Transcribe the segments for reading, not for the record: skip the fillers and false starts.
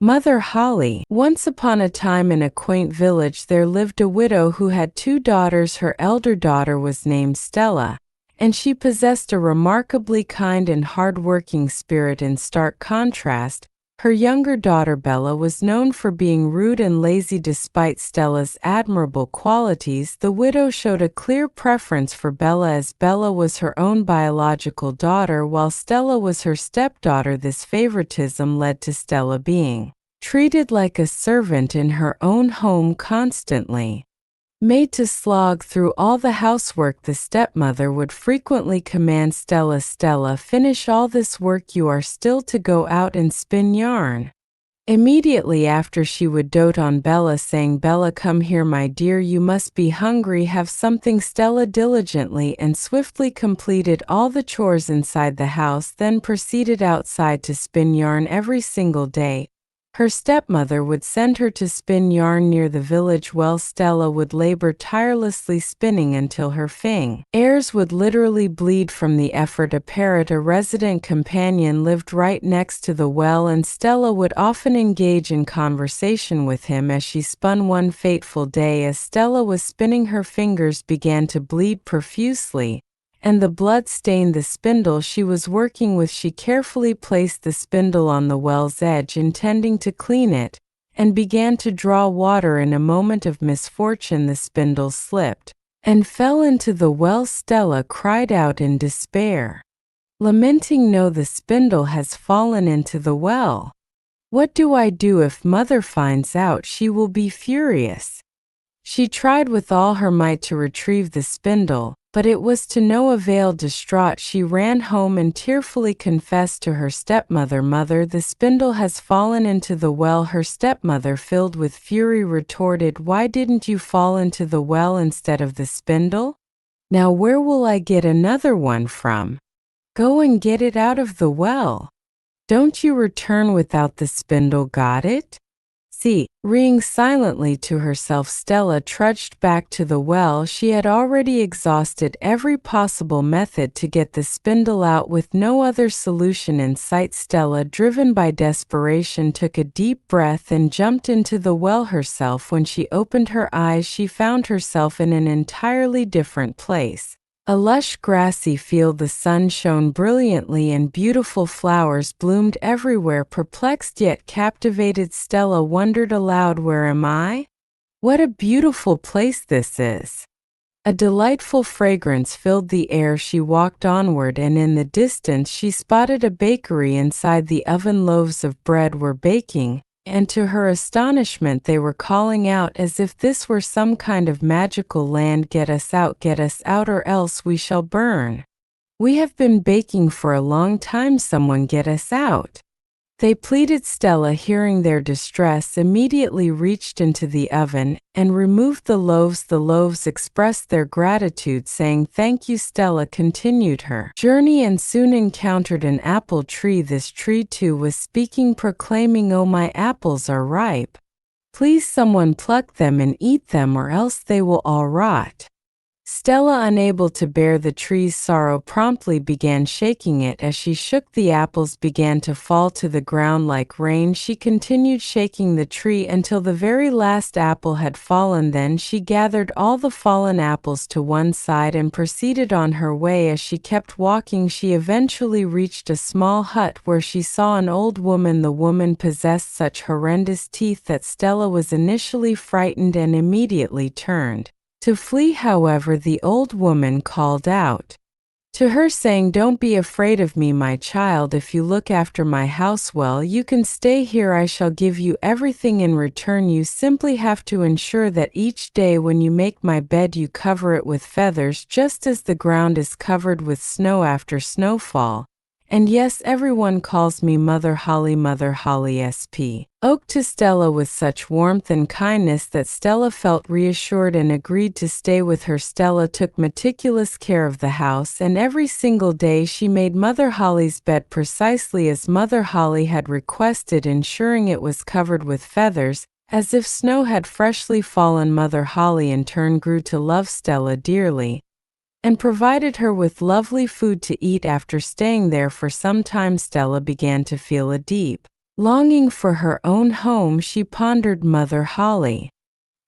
Mother Holle. Once upon a time in a quaint village there lived a widow who had two daughters. Her elder daughter was named Stella, and she possessed a remarkably kind and hard-working spirit. In stark contrast, her younger daughter Bella was known for being rude and lazy. Despite Stella's admirable qualities, the widow showed a clear preference for Bella, as Bella was her own biological daughter while Stella was her stepdaughter. This favoritism led to Stella being treated like a servant in her own home, constantly made to slog through all the housework. The stepmother would frequently command Stella, "Stella, finish all this work. You are still to go out and spin yarn." Immediately after, she would dote on Bella, saying, "Bella, come here, my dear, you must be hungry, have something." Stella diligently and swiftly completed all the chores inside the house, then proceeded outside to spin yarn every single day. Her stepmother would send her to spin yarn near the village well. Stella would labor tirelessly spinning until her fingers would literally bleed from the effort. A parrot, a resident companion, lived right next to the well, and Stella would often engage in conversation with him as she spun. One fateful day, as Stella was spinning, her fingers began to bleed profusely, and the blood stained the spindle she was working with. She carefully placed the spindle on the well's edge, intending to clean it, and began to draw water. In a moment of misfortune, the spindle slipped and fell into the well. Stella cried out in despair, lamenting, "No, the spindle has fallen into the well. What do I do? If mother finds out, she will be furious." She tried with all her might to retrieve the spindle, but it was to no avail. Distraught, she ran home and tearfully confessed to her stepmother, "Mother, the spindle has fallen into the well." Her stepmother, filled with fury, retorted, "Why didn't you fall into the well instead of the spindle? Now where will I get another one from? Go and get it out of the well. Don't you return without the spindle, got it?" Reeing silently to herself, Stella trudged back to the well. She had already exhausted every possible method to get the spindle out, with no other solution in sight. Stella, driven by desperation, took a deep breath and jumped into the well herself. When she opened her eyes, she found herself in an entirely different place. A lush grassy field, the sun shone brilliantly and beautiful flowers bloomed everywhere. Perplexed yet captivated, Stella wondered aloud, "Where am I? What a beautiful place this is." A delightful fragrance filled the air. She walked onward, and in the distance she spotted a bakery. Inside the oven, loaves of bread were baking, and to her astonishment they were calling out as if this were some kind of magical land, get us out, or else we shall burn. We have been baking for a long time, someone get us out," they pleaded. Stella, hearing their distress, immediately reached into the oven and removed the loaves. The loaves expressed their gratitude, saying, "Thank you." Stella continued her journey and soon encountered an apple tree. This tree too was speaking, proclaiming, "Oh, my apples are ripe. Please someone pluck them and eat them, or else they will all rot." Stella, unable to bear the tree's sorrow, promptly began shaking it. As she shook, the apples began to fall to the ground like rain. She continued shaking the tree until the very last apple had fallen. Then she gathered all the fallen apples to one side and proceeded on her way. As she kept walking, she eventually reached a small hut where she saw an old woman. The woman possessed such horrendous teeth that Stella was initially frightened and immediately turned to flee. However, the old woman called out to her, saying, "Don't be afraid of me, my child. If you look after my house well, you can stay here. I shall give you everything in return. You simply have to ensure that each day when you make my bed you cover it with feathers, just as the ground is covered with snow after snowfall. And yes, everyone calls me Mother Holle, Mother Holle." Spoke to Stella with such warmth and kindness that Stella felt reassured and agreed to stay with her. Stella took meticulous care of the house, and every single day she made Mother Holle's bed precisely as Mother Holle had requested, ensuring it was covered with feathers, as if snow had freshly fallen. Mother Holle in turn grew to love Stella dearly, and provided her with lovely food to eat. After staying there for some time, Stella began to feel a deep Longing for her own home, she pondered Mother Holle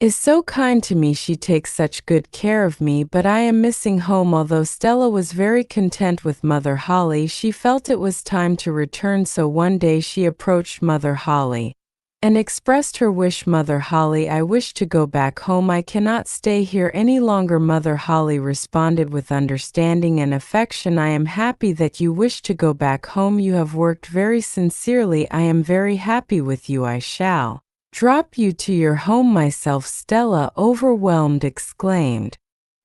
is so kind to me, she takes such good care of me, but I am missing home. Although Stella was very content with Mother Holle, she felt it was time to return, so one day she approached Mother Holle and expressed her wish. Mother Holle, I wish to go back home. I cannot stay here any longer. Mother Holle responded with understanding and affection. I am happy that you wish to go back home. You have worked very sincerely. I am very happy with you. I shall drop you to your home myself, Stella, overwhelmed, exclaimed.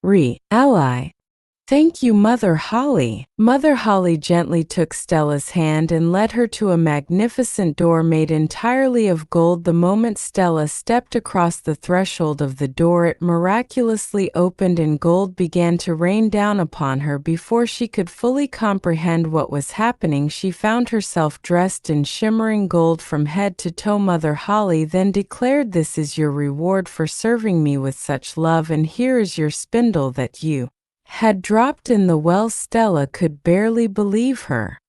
Really? Thank you, Mother Holle. Mother Holle gently took Stella's hand and led her to a magnificent door made entirely of gold. The moment Stella stepped across the threshold of the door, it miraculously opened and gold began to rain down upon her. Before she could fully comprehend what was happening, she found herself dressed in shimmering gold from head to toe. Mother Holle then declared, "This is your reward for serving me with such love, and here is your spindle that you had dropped in the well." Stella could barely believe her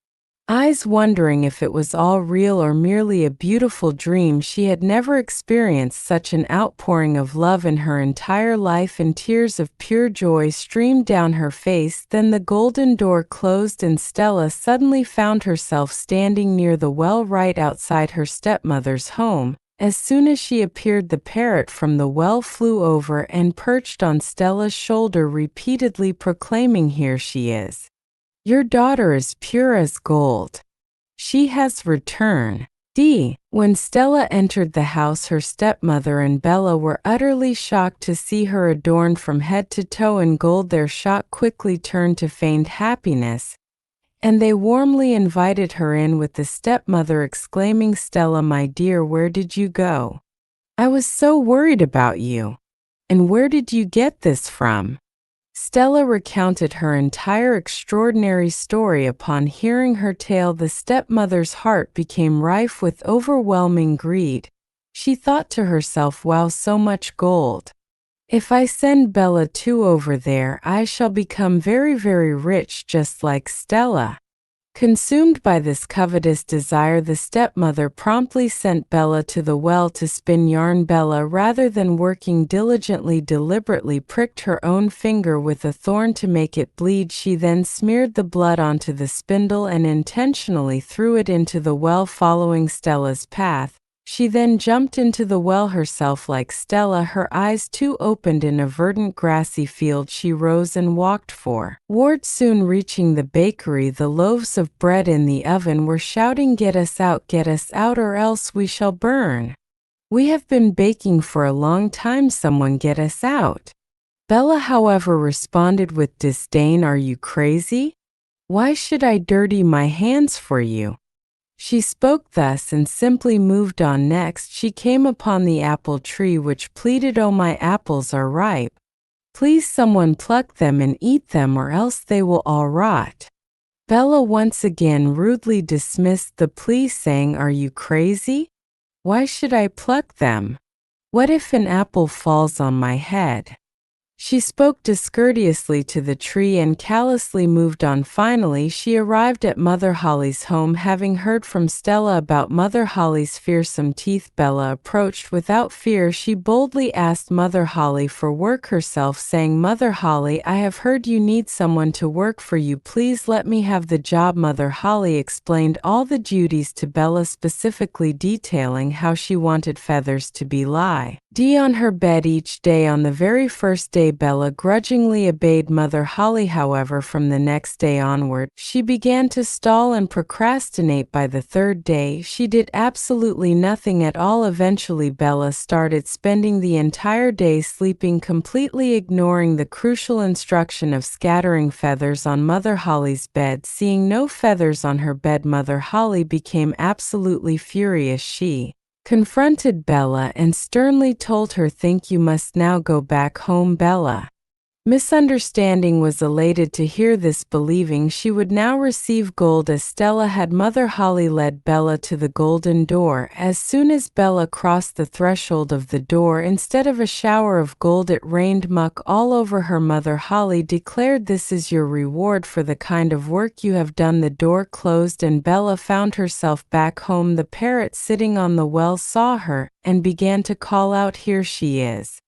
eyes, wondering if it was all real or merely a beautiful dream. She had never experienced such an outpouring of love in her entire life, and tears of pure joy streamed down her face. Then the golden door closed and Stella suddenly found herself standing near the well right outside her stepmother's home. As soon as she appeared, the parrot from the well flew over and perched on Stella's shoulder, repeatedly proclaiming, "Here she is. Your daughter is pure as gold. She has returned." When Stella entered the house, her stepmother and Bella were utterly shocked to see her adorned from head to toe in gold. Their shock quickly turned to feigned happiness, and they warmly invited her in, with the stepmother exclaiming, "Stella, my dear, where did you go? I was so worried about you. And where did you get this from?" Stella recounted her entire extraordinary story. Upon hearing her tale, the stepmother's heart became rife with overwhelming greed. She thought to herself, "Wow, so much gold. If I send Bella too over there, I shall become very, very rich, just like Stella." Consumed by this covetous desire, the stepmother promptly sent Bella to the well to spin yarn. Bella, rather than working diligently, deliberately pricked her own finger with a thorn to make it bleed. She then smeared the blood onto the spindle and intentionally threw it into the well, following Stella's path. She then jumped into the well herself like Stella. Her eyes too opened in a verdant grassy field. She rose and walked forward. Soon reaching the bakery, the loaves of bread in the oven were shouting, get us out, or else we shall burn. We have been baking for a long time, someone get us out." Bella, however, responded with disdain, "Are you crazy? Why should I dirty my hands for you?" She spoke thus and simply moved on. Next, she came upon the apple tree, which pleaded, "Oh, my apples are ripe. Please someone pluck them and eat them, or else they will all rot." Bella once again rudely dismissed the plea, saying, "Are you crazy? Why should I pluck them? What if an apple falls on my head?" She spoke discourteously to the tree and callously moved on. Finally, she arrived at Mother Holle's home. Having heard from Stella about Mother Holle's fearsome teeth, Bella approached without fear. She boldly asked Mother Holle for work herself, saying, "Mother Holle, I have heard you need someone to work for you. Please let me have the job." Mother Holle explained all the duties to Bella, specifically detailing how she wanted feathers to be laid on her bed each day. On the very first day, Bella grudgingly obeyed Mother Holle. However, from the next day onward, she began to stall and procrastinate. By the third day, she did absolutely nothing at all. Eventually, Bella started spending the entire day sleeping, completely ignoring the crucial instruction of scattering feathers on Mother Holle's bed. Seeing no feathers on her bed, Mother Holle became absolutely furious. She confronted Bella and sternly told her, "Think you must now go back home, Bella. Misunderstanding was elated to hear this, believing she would now receive gold as Stella had. Mother Holle led Bella to the golden door. As soon as Bella crossed the threshold of the door, instead of a shower of gold it rained muck all over her. Mother Holle declared, "This is your reward for the kind of work you have done." The door closed and Bella found herself back home. The parrot sitting on the well saw her and began to call out, "Here she is.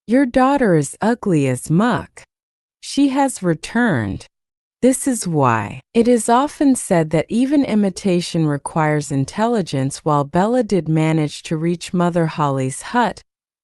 Your daughter is ugly as muck. She has returned. This is why." It is often said that even imitation requires intelligence. While Bella did manage to reach Mother Holle's hut,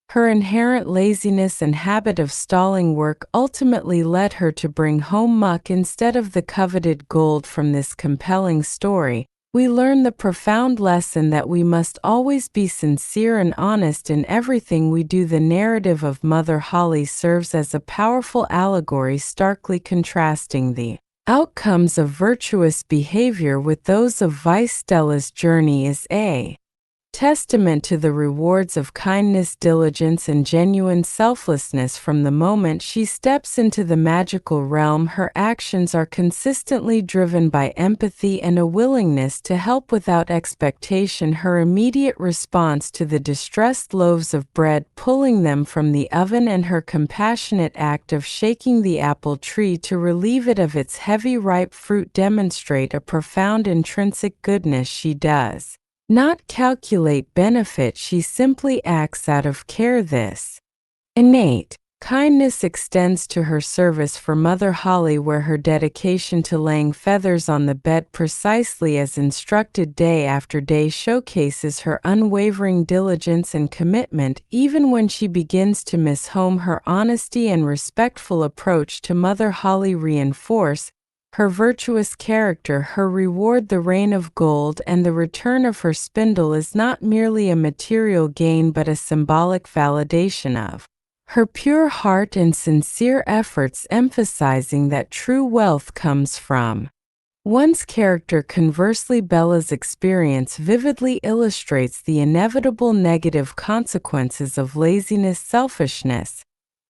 her inherent laziness and habit of stalling work ultimately led her to bring home muck instead of the coveted gold. From this compelling story, we learn the profound lesson that we must always be sincere and honest in everything we do. The narrative of Mother Holle serves as a powerful allegory, starkly contrasting the outcomes of virtuous behavior with those of vice. Stella's journey is a testament to the rewards of kindness, diligence, and genuine selflessness. From the moment she steps into the magical realm, her actions are consistently driven by empathy and a willingness to help without expectation. Her immediate response to the distressed loaves of bread, pulling them from the oven, and her compassionate act of shaking the apple tree to relieve it of its heavy ripe fruit demonstrate a profound intrinsic goodness. She does not calculate benefit, she simply acts out of care. This innate kindness extends to her service for Mother Holle, where her dedication to laying feathers on the bed precisely as instructed day after day showcases her unwavering diligence and commitment. Even when she begins to miss home, her honesty and respectful approach to Mother Holle reinforce her virtuous character. Her reward, the rain of gold and the return of her spindle, is not merely a material gain but a symbolic validation of her pure heart and sincere efforts, emphasizing that true wealth comes from one's character. Conversely, Bella's experience vividly illustrates the inevitable negative consequences of laziness, selfishness,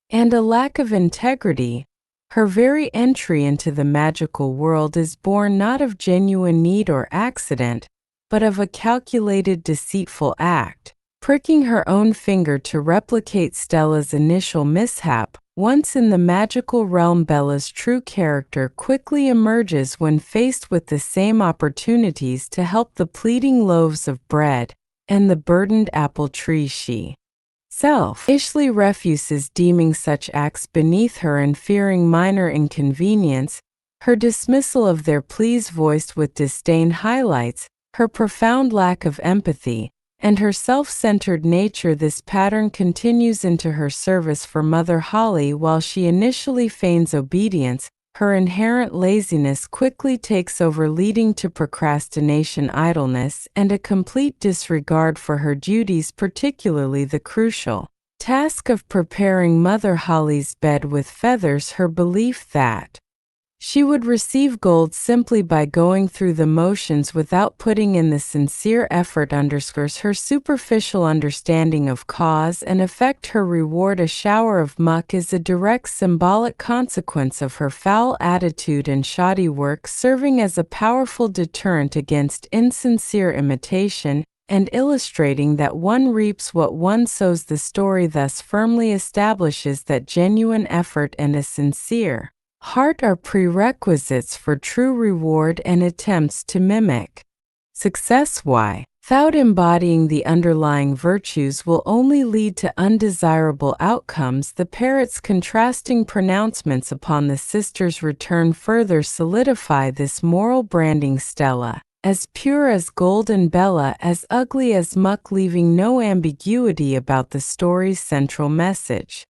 and a lack of integrity. Her very entry into the magical world is born not of genuine need or accident, but of a calculated, deceitful act, pricking her own finger to replicate Stella's initial mishap. Once in the magical realm, Bella's true character quickly emerges when faced with the same opportunities to help the pleading loaves of bread and the burdened apple tree. She selfishly refuses, deeming such acts beneath her and fearing minor inconvenience. Her dismissal of their pleas, voiced with disdain, highlights her profound lack of empathy and her self-centered nature. This pattern continues into her service for Mother Holle. While she initially feigns obedience, her inherent laziness quickly takes over, leading to procrastination, idleness, and a complete disregard for her duties, particularly the crucial task of preparing Mother Holle's bed with feathers. Her belief that she would receive gold simply by going through the motions without putting in the sincere effort underscores her superficial understanding of cause and effect. Her reward, a shower of muck, is a direct symbolic consequence of her foul attitude and shoddy work, serving as a powerful deterrent against insincere imitation and illustrating that one reaps what one sows. The story thus firmly establishes that genuine effort and a sincere heart are prerequisites for true reward, and attempts to mimic success without embodying the underlying virtues will only lead to undesirable outcomes. The parrot's contrasting pronouncements upon the sisters' return further solidify this moral branding. Stella as pure as gold and Bella as ugly as muck, leaving no ambiguity about the story's central message.